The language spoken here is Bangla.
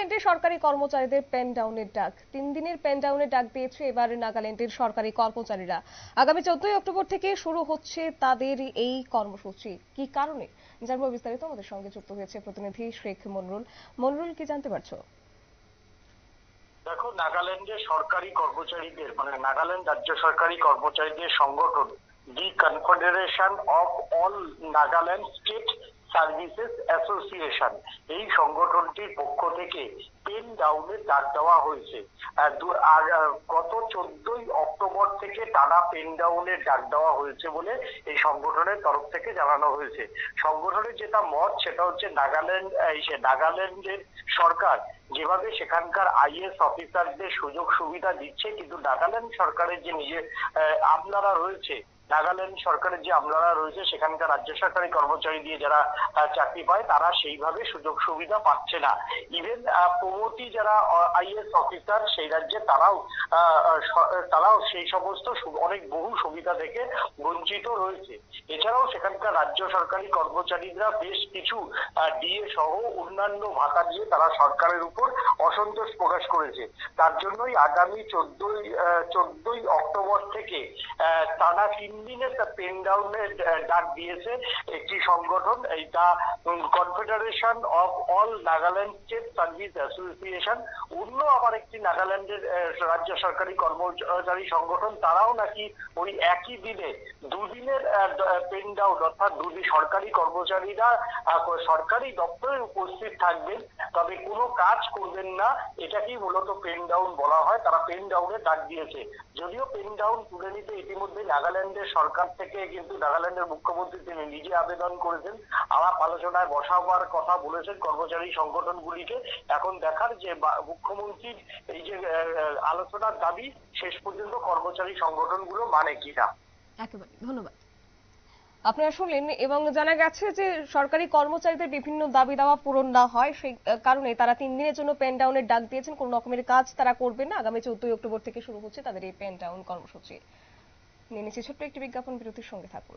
নাগাল্যান্ডে সরকারি কর্মচারীদের পেন ডাউনের ডাক। 3 দিনের পেন ডাউনের ডাক দিয়েছে এবার নাগাল্যান্ডের সরকারি কর্মচারীরা। আগামী 14 অক্টোবর থেকে শুরু হচ্ছে তাদের এই কর্মসূচি। কি কারণে জানবো বিস্তারিত, আমাদের সঙ্গে যুক্ত হয়েছে প্রতিনিধি শেখ মনরুল। মনরুল, কি জানতে পারছো? দেখো, নাগাল্যান্ডের সরকারি কর্মচারীদের নাগাল্যান্ড রাজ্য সরকারি কর্মচারীদের সংগঠন the confederation of all Nagaland state services association, এই সংগঠনটির পক্ষ থেকে পেন ডাউনের ডাক দেওয়া হয়েছে। গত 14ই অক্টোবর থেকে টানা পেন ডাউনের ডাক দেওয়া হয়েছে বলে এই সংগঠনের তরফ থেকে জানানো হয়েছে। সংগঠনের যেটা মত সেটা হচ্ছে নাগাল্যান্ডের সরকার যেভাবে সেখানকার আইএস অফিসারদের সুযোগ সুবিধা দিচ্ছে, কিন্তু নাগাল্যান্ড সরকারের যে আমলারা রয়েছে, নাগাল্যান্ড সরকারের যে আমলারা রয়েছে সেখানকার রাজ্য সরকারি কর্মচারী দিয়ে যারা চাকরি পায় তারা সেইভাবে সুযোগ সুবিধা পাচ্ছে না। ইভেন প্রমোটি যারা আইএস অফিসার সেই রাজ্যে তারাও সেই সমস্ত অনেক বহু সুবিধা থেকে বঞ্চিত রয়েছে। এছাড়াও সেখানকার রাজ্য সরকারি কর্মচারীরা বেশ কিছু ডিএ সহ অন্যান্য ভাতা দিয়ে তারা সরকারের উপর অসন্তোষ প্রকাশ করেছে। তার জন্যই আগামী 14ই অক্টোবর থেকে টানা 3 দিনের পেন ডাউনের ডাক দিয়েছে একটি সংগঠন, এইটা confederation of all Nagaland state service association. অন্য আবার একটি নাগাল্যান্ডের রাজ্য সরকারি কর্মচারী সংগঠন, তারাও নাকি ওই একই দিনে 2 দিনের পেন ডাউন, অর্থাৎ সরকারি কর্মচারীরা সরকারি দপ্তরে উপস্থিত থাকবেন তবে কোনো কাজ করবেন না, এটাকেই মূলত পেন ডাউন বলা হয়। তারা পেন ডাউনের ডাক দিয়েছে। যদিও পেন ডাউন তুলে নিতে ইতিমধ্যে নাগাল্যান্ডের সরকার থেকে কিন্তু নাগাল্যান্ডের মুখ্যমন্ত্রী তিনি নিজে আবেদন করেছেন, আলাপ আলোচনায় বসাবার কথা বলেছেন কর্মচারী সংগঠনগুলিকে। এখন দেখার যে মুখ্যমন্ত্রীর এই যে আলোচনার দাবি শেষ পর্যন্ত কর্মচারী সংগঠনগুলো মানে কিনা। একেবারে ধন্যবাদ। আপনারা শুনলেন, এবং জানা গেছে যে সরকারি কর্মচারীদের বিভিন্ন দাবি দাওয়া পূরণ না হয়, সেই কারণে তারা 3 দিনের জন্য পেন ডাউনের ডাক দিয়েছেন। কোন রকমের কাজ তারা করবেন না। আগামী 14 অক্টোবর থেকে শুরু হচ্ছে তাদের এই পেন ডাউন কর্মসূচি। নিয়ে নিচ্ছি ছোট্ট একটি বিজ্ঞাপন বিরতির, সঙ্গে থাকুন।